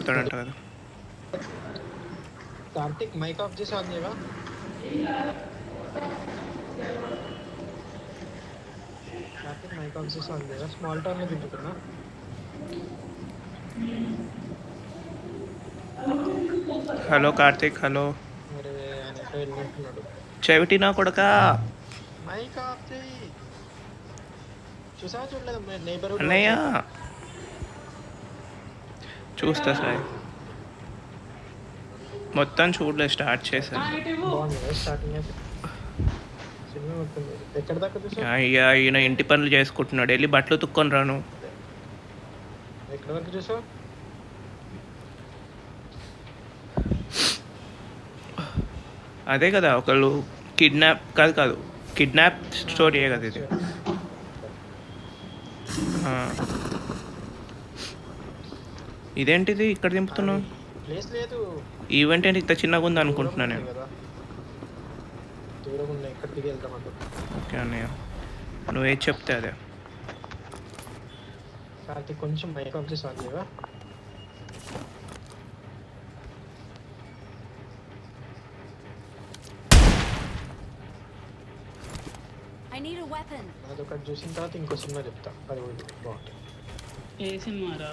చెప్తాడంట కదా. Karthik mic off చేసి on చేయవా? కార్తిక్ మైక్ ఆఫ్ చేసి ఆన్ చేయవా? స్మాల్ టౌన్ లో దింపుతున్నా. Hello Karthik, hello. మరి ఆయన ఎక్కడ వెళ్ళినట్టున్నాడు. చెవిటినా కొడక. మైక్ ఆఫ్ చేయి. చూసావా చూడలేదు నైబర్హుడ్ అన్నయ్య చూస్తా సార్. మొత్తం చూడలేదు, స్టార్ట్ చేశాను. బాగుంది కదా స్టార్టింగ్ అయితే. సినిమా మొత్తం ఎక్కడ దాకా చూసావు? అయ్యా ఈయన ఇంటి పనులు చేసుకుంటున్నాడు, వెళ్ళి బట్టలు తుక్కొని రాను. ఎక్కడ వరకు చూసావు? అదే కదా ఒకళ్ళు కిడ్నాప్ కాదు కిడ్నాప్ స్టోరీయే కదా ఇది. ఇదేంటిది ఇక్కడ దింపుతున్నావు? ప్లేస్ లేదు. ఈవెంట్ ఏంటి ఇంత చిన్నగా ఉంది అనుకుంటున్నా నేను. దూరం ఉన్నాయి, ఇక్కడ దిగి వెళ్తాం అంట. ఓకే అన్నయ్య, నువ్వేది చెప్తే అదే. కార్తీక్ కొంచెం మైక్ ఆఫ్ చేసి ఆన్ చేయవా? అదొకటి చూసిన తర్వాత ఇంకో సినిమా చెప్తా, అది బాగుంటుంది. ఏ సినిమారా?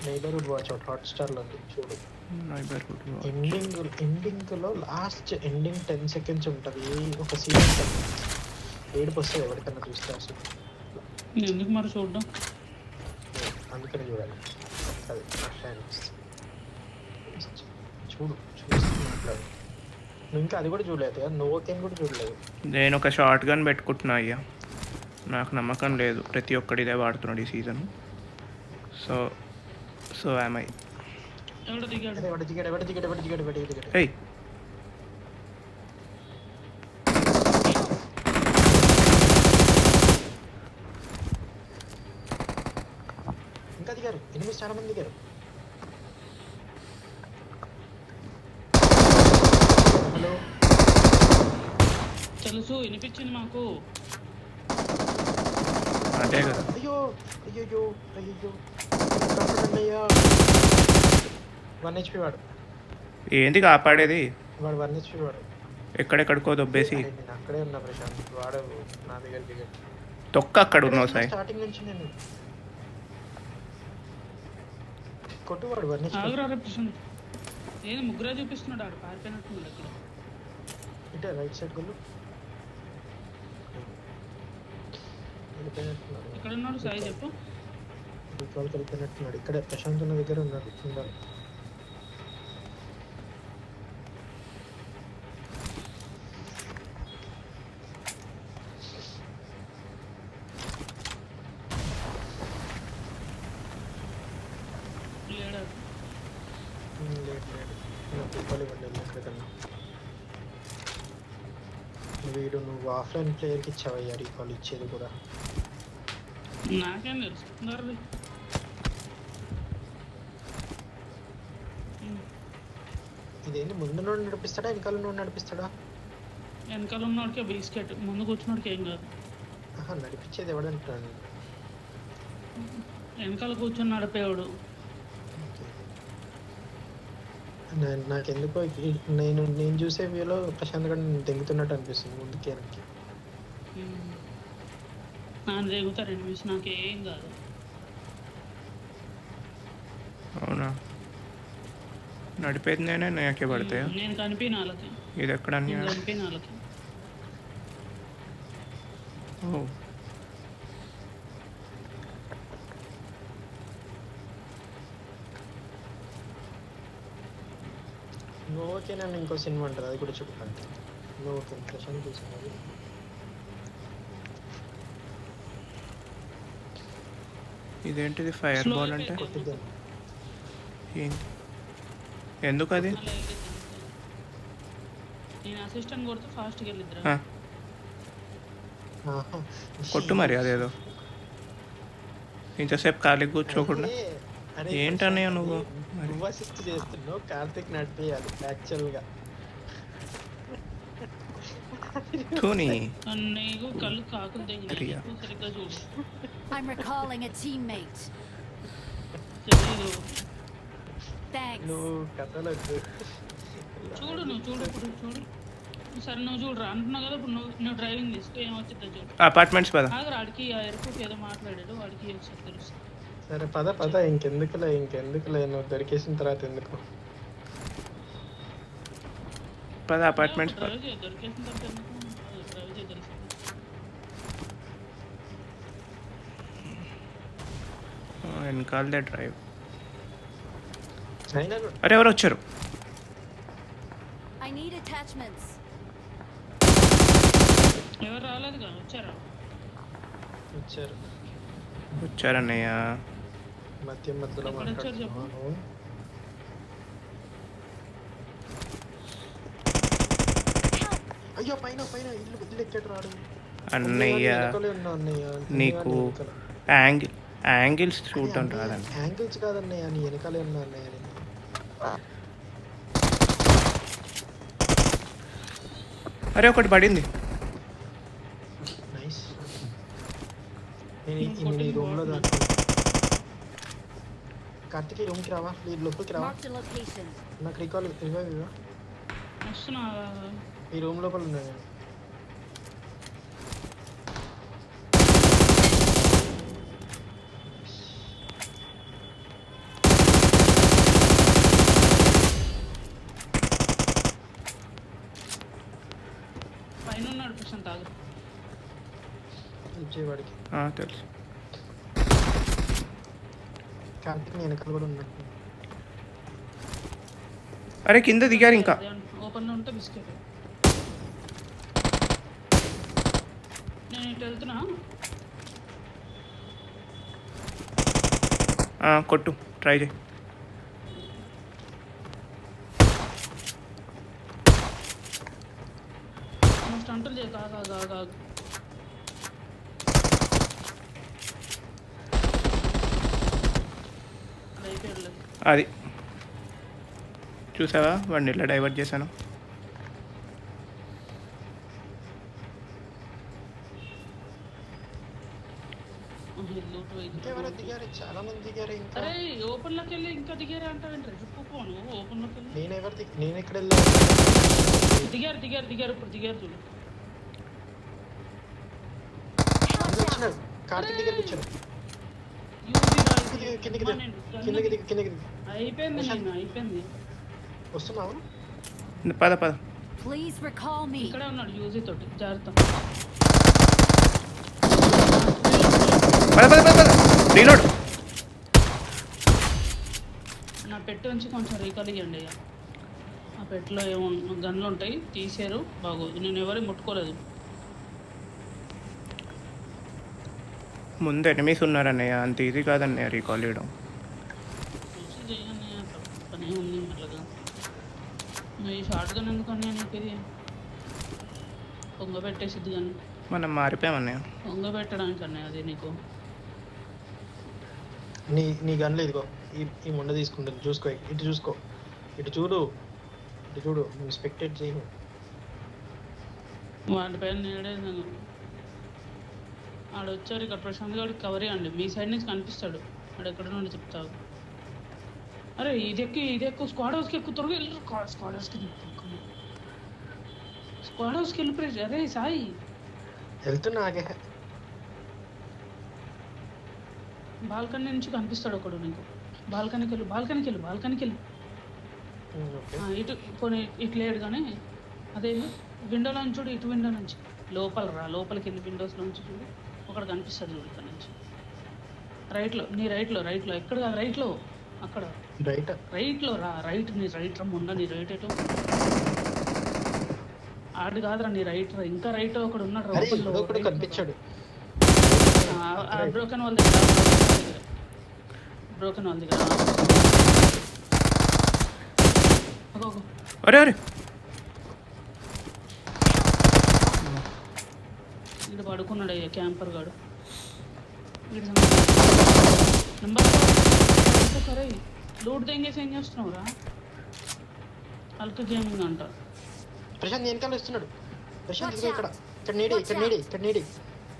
Neighbourhood watch out, Hotstar లో ఉంది చూడు. ఎండింగ్ లో లాస్ట్ ఎండింగ్ 10 seconds ఉంటది, ఒక సీన్ ఉంటుంది. ఏడుపు వస్తుంది ఎవరికన్నా చూస్తే అసలు. ఎందుకు మరి చూడడం? అందుకనే చూడాలి. అది చూడు చూసి మాట్లాడు. నువ్వు ఇంకా అది కూడా చూడలేదు కదా, నోకేన్ కూడా చూడలేదు. నేను ఒక షార్ట్ గన్ పెట్టుకుంటున్నా అయ్యా, నాకు నమ్మకం లేదు. ప్రతి ఒక్కటి ఇదే వాడుతున్నాడు ఈ సీజన్. సో సో ఐ ఏయ్ ఇంకా దిగారు, ఎనిమిది చాలా మంది దిగారు. హలో తెలుసు, వినిపించింది మాకు. అదే కదా. అయ్యో అయ్యో అయ్యో అయ్యో 1 HP వాడు. ఏంది కాపాడేది? వాడు 1 HP వాడు. ఎక్కడెక్కడికో దొబ్బేసి. నేను అక్కడే ఉన్నా ప్రశాంత్, వాడు నా దగ్గర దిగాడు. తొక్క అక్కడ ఉన్నావు సాయి. స్టార్టింగ్ నుంచి నేను కొట్టువాడు 1 HP. ఆగురా ప్రశాంత్, నేను ముగ్గురే చూపిస్తున్నాడు, ఆడు పారిపోయినట్టున్నాడు. అక్కడ ఇటే రైట్ సైడ్ గుళ్ళు వెళ్ళిపోయినట్టున్నాడు. ఎక్కడ ఉన్నాడు సాయి చెప్పు. దీపావళికి వెళ్ళిపోయినట్టున్నాడు. ఇక్కడే ప్రశాంత్ ఉన్న దగ్గర ఉన్నాడు. ఉండాలి. వీడు నువ్వు ఆఫ్లైన్ ప్లేయర్కి ఇచ్చావయ్యా రీకాల్ ఇచ్చేది కూడా. నాకేం తెలుసు. ఇదేంటి ముందు నుండి నడిపిస్తాడా వెనకాల నుండి నడిపిస్తాడా? వెనకాల ఉన్నవాడికే బిస్కెట్, ముందు కూర్చున్నోడికి ఏం కాదు. నడిపించేది ఎవడంటాడు? వెనకాల కూర్చొని నడిపేవాడు. నాకెందుకో నేను చూసే వ్యూలో ప్రశాంత్ గారు నేను తెగుతున్నట్టు అనిపిస్తుంది ముందుకి వెనక్కి. నన్ను తెగుతారు ఎనిమిస్, నాకేం కాదు. అవునా, నడిపేది నేనే, నాకే పడతాయా? నేను కనిపిన వాళ్ళకి. ఇది ఎక్కడ కనిపిన వాళ్ళకి. ఓ నోకే నన్ను ఇంకో సినిమా ఉంటుంది, అది కూడా చెప్పుకుంటే నోకే ప్రశాంత్ చూసాను. ఇదేంటిది ఫైర్ బాల్ అంటే? ఎందుకు అది? నేను అసిస్టెంట్ కొడితే ఫాస్ట్గా వెళ్ళిద్దిరా. కొట్టు మరి అదేదో, ఇంతసేపు ఖాళీ కూర్చోకుండా. ఏంటన్నయ్య నువ్వు అసిస్ట్ చేస్తున్నావు, కార్తిక్ నడిపియాలి యాక్చువల్గా. నీకు కళ్ళు కాకులు తెగినాయి, సరిగ్గా చూడు. I'm recalling a teammate. నువ్వు కథలకు చూడు నువ్వు చూడు ఇప్పుడు చూడు. సరే నువ్వు చూడరా అంటున్నావు కదా ఇప్పుడు నువ్వు డ్రైవింగ్ తీసుకో ఏమొచ్చిందో చూడు. అపార్ట్మెంట్స్ పద. ఆగరా ఆడికి ఆ ఎయిర్పోర్ట్ ఏదో మాట్లాడాడు వాడికి ఒకసారి తెలుసు. సరే పద ఇంకెందుకులే నువ్వు దొరికేసిన తర్వాత ఎందుకు. పద అపార్ట్మెంట్స్ పద. డ్రైవ్ చేయ దొరికేసిన తర్వాత ఎందుకు? డ్రైవ్ చేయ తెలుసు. వెనకాలదే డ్రైవ్. అయినా అరే ఎవరు వచ్చారు? I need attachments. ఎవరు రాలేదుగా వచ్చారా? వచ్చారు వచ్చారన్నయ్య. మధ్యలో ఎక్కడ వచ్చారు చెప్పు? మాట్లాడుతున్నాను. అయ్యో పైన ఇల్లు ఎక్కడ రాడు. అన్నయ్య ఉన్నా అన్నయ్య నీకు యాంగిల్స్ చూడటం రాదండి. యాంగిల్స్ కాదన్నయ్య నీ వెనకాలే ఉన్నా అన్నయ్య నేను. అరే ఒకటి పడింది. నైస్. నేను ఈ రూమ్ లో దాకా కార్తిక్ రూమ్కి రావా లోపలికి రావా. Marked a location. నాకు రివైవ్ ఇవ్వ. వస్తున్నా ఈ రూమ్ లోపల ఉన్నా నేను. పైన ఉన్నాడు ప్రశాంత్ ఆగు. ఇచ్చేవాడికి తెలుసు. కార్తిక్ నీ వెనకాల కూడా ఉన్నట్టు. అరే కింద దిగారు ఇంకా. ఓపెన్ లో ఉంటే బిస్కెట్. నేను ఇటు వెళ్తున్నా. కొట్టు ట్రై చేయి. నువ్వు స్టంటులు చేయ కాగా అది అయిపోయాడు. అది చూసావా వాడిని ఇట్లా డైవర్ట్ చేశాను. ఇంకెవరో దిగారు, చాలా మంది దిగారు ఇంకా. అరే ఓపెన్ లోకి వెళ్ళి ఇంకా దిగారు అంటావేంటి? చెప్పుకోను ఓపెన్ లోకి వెళ్ళి నేను ఎక్కడ వెళ్ళాను. దిగారు ఇప్పుడు దిగారు చూడు. వచ్చినాడు కార్తిక్ దగ్గరికి వచ్చాడు. కిందకి దిగు. అయిపోయింది నేను అయిపోయింది. వస్తున్నావు. పద పద. Please recall me. ఇక్కడే ఉన్నాడు యూజీ తోటి జాగ్రత్త. పద పద పద పద. రీలోడ్. నా పెట్టు నుంచి కొంచెం రీకాల్ ఇవ్వండి అయ్యా. ఆ పెట్టెలో ఏమో గన్లు ఉంటాయి తీసారు బాగోదు. నేను ఎవరికి ముట్టుకోలేదు. ముందు ఎనిమిస్ ఉన్నారన్నయ్య, అంత ఈజీ కాదన్నయ్య రీకాల్ చేయడం. చూసి చేయండి పని ఉంది మెల్లగా. నువ్వు ఈ షార్ట్ గన్ ఎందుకన్నా నీకు ఇది పొంగ పెట్టేసిద్ది కానీ మనం మారిపోయామన్నయ్య. పొంగ పెట్టడానికి అన్నయ్య అది నీకు. నీ గన్లు ఇదిగో ఈ ముండ తీసుకుంటుంది. చూసుకో ఇటు చూడు నేను స్పెక్టేట్ చేయను. వాటిపైన నేడే ఆడొచ్చారు ఇక్కడ ప్రశాంత్ గారికి కవర్ ఇవ్వండి. మీ సైడ్ నుంచి కనిపిస్తాడు. ఆడు ఎక్కడ నుండి చెప్తావు. అరే ఇది ఎక్కువ స్క్వాడ్ హౌస్కి ఎక్కువ త్వరగా వెళ్ళి స్క్వాడ్ హౌస్కి వెళ్ళిపోయి. అరే సాయి వెళ్తున్నా ఆగే. బాల్కనీ నుంచి కనిపిస్తాడు ఒకడు నీకు. బాల్కనీకి వెళ్ళి ఇటు పోనీ ఇటు లేడు కానీ అదే విండోలో నుంచి చూడు. ఇటు విండో నుంచి లోపలికి వెళ్ళి విండోస్ నుంచి చూడు. ఒకడు కనిపిస్తాడు చూడు ఇక్కడ నుంచి. నీ రైట్లో ఎక్కడ కాదు రైట్లో అక్కడ రైట్లో రా. నీ రైట్ రమ్ముండా. నీ రైట్ ఎటు ఆడు కాదురా నీ రైట్ రా. ఇంకా రైట్ ఒకడు ఉన్నాడు కనిపించాడు. బ్రోకెన్ వాళ్ళ దగ్గర అరే అరే ఇక్కడ పడుకున్నాడు అయ్యా క్యాంపర్ గాడు. నెంబర్ సరే లూట్ తెంగేసి ఏం చేస్తున్నావురా? అల్క గేమింగ్ అంట. ప్రశాంత్ వెనకాల వస్తున్నాడు. ప్రశాంత్ ఇక్కడ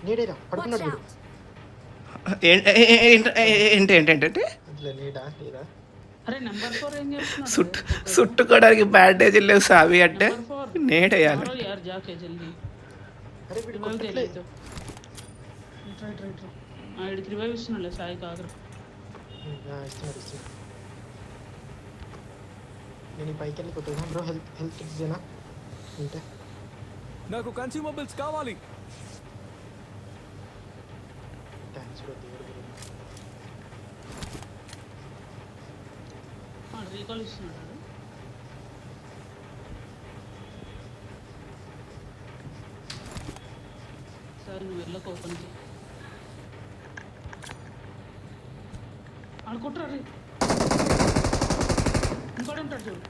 నీడేరా పడుకున్నాడు వీడు. ఏంటి అట్లా నీడా అరే నెంబర్ 4 ఏం చేస్తున్నాడు చుట్టుకోవడానికి బ్యాండేజ్ లేవు సావి అంటే నెంబర్ 4 నేటేయాలి. मारो यार जाके जल्दी అరే వీడు రివైవ్ కొట్టట్లే. చేయలేదు ఇట్రా ఆడికి రివైవ్ ఇస్తున్నాడులే సాయి కాగరు ఇస్తున్నాడు. నేను ఈ పైకి వెళ్ళి కొట్టుకున్నా బ్రో. హెల్త్ కిట్స్ ఉంటే నాకు కన్స్యూమబుల్స్ కావాలి. Thanks bro. దేవుడు గురించి రీకాల్ ఇస్తున్నాడు వాడు. సరే నువ్వు వెళ్ళకు ఓపెన్కి అనుకుంటారు రీ ఇంకోటి ఉంటాడు చూడు.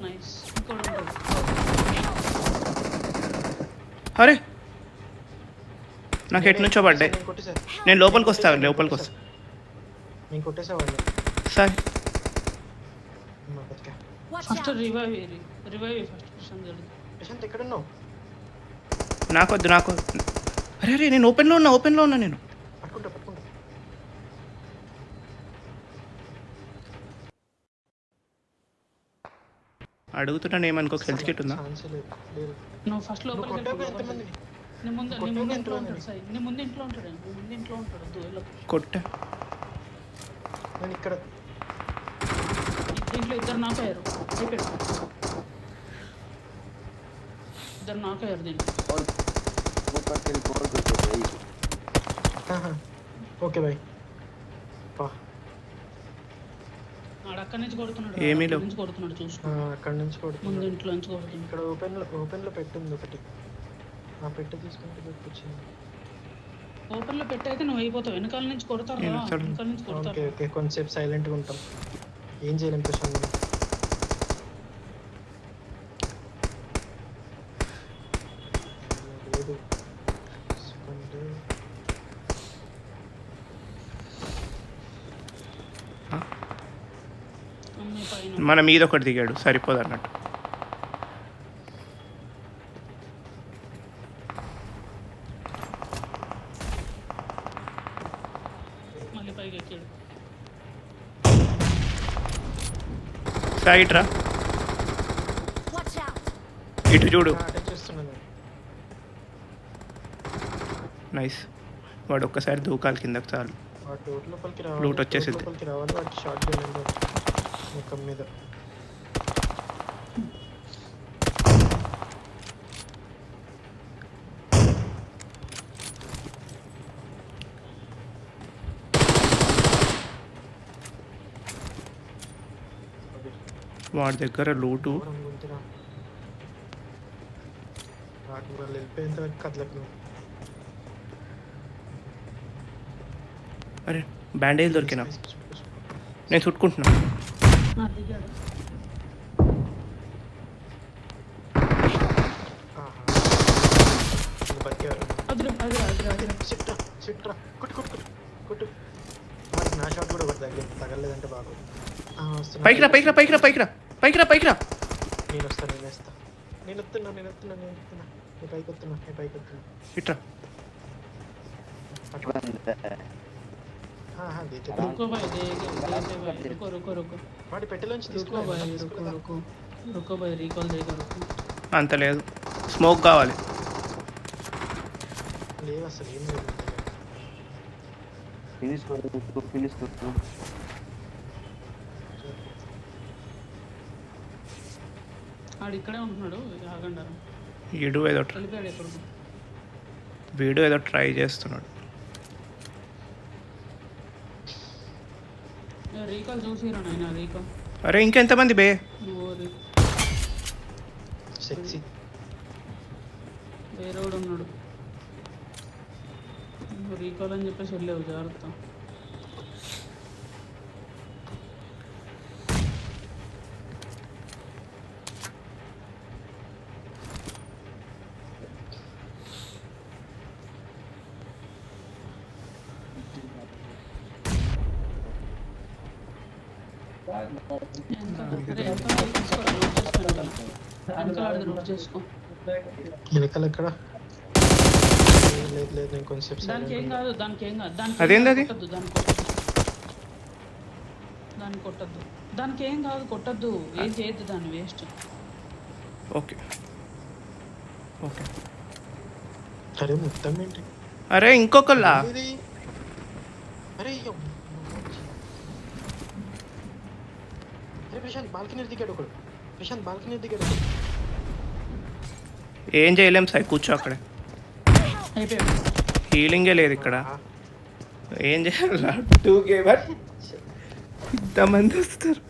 నైస్ ఇంకోటి ఉంటాడు. అరే నాకు ఎటు నుంచో పడ్డాయి. నేను కొట్టేసా. నేను లోపలికి వస్తా. నేను కొట్టేసేవాడిని. సరే అమ్మ బతికా. Watch first out! Revive first Prashanth గారు. ప్రశాంత్ ఎక్కడున్నావు? నాకొద్దు. అరే అరే నేను ఓపెన్లో ఉన్నా నేను. పట్టుకుంటా. అడుగుతున్నాను ఏమనుకో. హెల్త్ కిట్ ఉందా? ఛాన్స్ లేదు. లేదు. నువ్వు ఫస్ట్ నువ్వు లోపలికి కొట్టావు వెళ్ళిపో. ఎంతమంది? నీ ముందు కొట్టావు ఇంట్లో ఎంతమంది? ఉంటాడు సాయి. నీ ముందు ఇంట్లో ఉంటాడు దువ్వెలో. కొట్టా. నేను ఇక్కడ దీంట్లో ఇద్దరు నాకయ్యారు. అయిపోయాడు. ఇద్దరు నాకయ్యారు దీంట్లో. Okay bye. పా ఆడ అక్కడి నుంచి కొడుతున్నాడు. ఏమీ అక్కడి లేవు. నుంచి కొడుతున్నాడు చూసుకో. అక్కడ నుంచి ముందు కొడుతున్నాడు. ఇంట్లో నుంచి కొడుతున్నాడు. ఇక్కడ ఓపెన్లో పెట్టింది ఒకటి. ఆ పెట్టె తీసుకుంటే వచ్చింది. ఓపెన్ లో పెట్టయితే నువ్వు అయిపోతావు. వెనకాల నుంచి కొడతారు నేను రా. వస్తాను. వెనకాల నుంచి ఓకే కొడతారు. ఓకే కొంచెంసేపు సైలెంట్గా ఉంటాం. ఏం చేయలేం ప్రశాంత్. లేదు అంటే అమ్మాయి పైన మన మీద ఒకటి దిగాడు. సరిపోదు అన్నట్టు. మళ్ళీ పైకి ఎక్కాడు. సైట్ రా. Watch out! ఇటు చూడు. అటాక్ చేస్తున్నాను. నైస్. వాడు ఒక్కసారి దూకాలి కిందకి చాలు. ఆ డోర్ లోపలికి రావాలి. Loot వచ్చేసింది. డోర్ లోపలికి రావాలి. వాటి షార్ట్ గన్ ముఖం మీద. వాడి దగ్గర లూటు. ఘోరం గుంతురా. వాటి వాళ్ళు వెళ్ళిపోయేంత వరకు కదలకు. అరే బ్యాండేజ్ దొరికినా. నేను చుట్టుకుంటున్నా. దిగాడు. బతికారు. అదిరా. సిట్రా కొట్టు. మరి నా షాట్ కూడా ఒకటి తగలేదంటే బాగోదు. వస్తున్నా. పైకి రా. నేను వస్తా. నేను వస్తున్నా. నేను పైకి వస్తున్నా. ఇట్రా. रुको भाई देखे भाई रुको వాడి పెట్టెలోంచి रुको भाई रुको भाई रिकॉल देगा रुको అంత లేదు. స్మోక్ కావాలి. లేవు అసలు ఏం లేదు. ఫినిష్ కొట్టు. ఆడు ఇక్కడే ఉంటున్నాడు ఆగండి వెళ్ళిపోయాడు ఎక్కడికి వీడు ఏదో ట్రై చేస్తున్నాడు. రీకాల్ చూసిరా నాయన రీకాల్ అరే ఇంకెంతమంది బే. నువ్వు సెక్సీ వేరేవాడు ఉన్నాడు నువ్వు రీకాల్ అని చెప్పేసి వెళ్ళావు జాగ్రత్త. వెనకాల ఎక్కడ లేదు నేను కొంచెం దానికి ఏం కాదు అదేంది అది? దానికి దాన్ని కొట్టద్దు. దానికి ఏం కాదు, కొట్టద్దు. ఏం చేయొద్దు దాన్ని, వేస్ట్. Okay okay. అరే మొత్తం ఏంటి అరే ఇంకొకళ్ళా? ఇది? అరే అరే ప్రశాంత్ బాల్కనీ దిగాడు ఒకడు. ప్రశాంత్ బాల్కనీ దిగాడు ఒకడు. ఏం చేయలేం సార్, కూర్చో అక్కడే. అయిపోయాడు. హీలింగే లేదు ఇక్కడ. ఏం చేయాలి? 2K బట్ ఇంతమంది వస్తారు.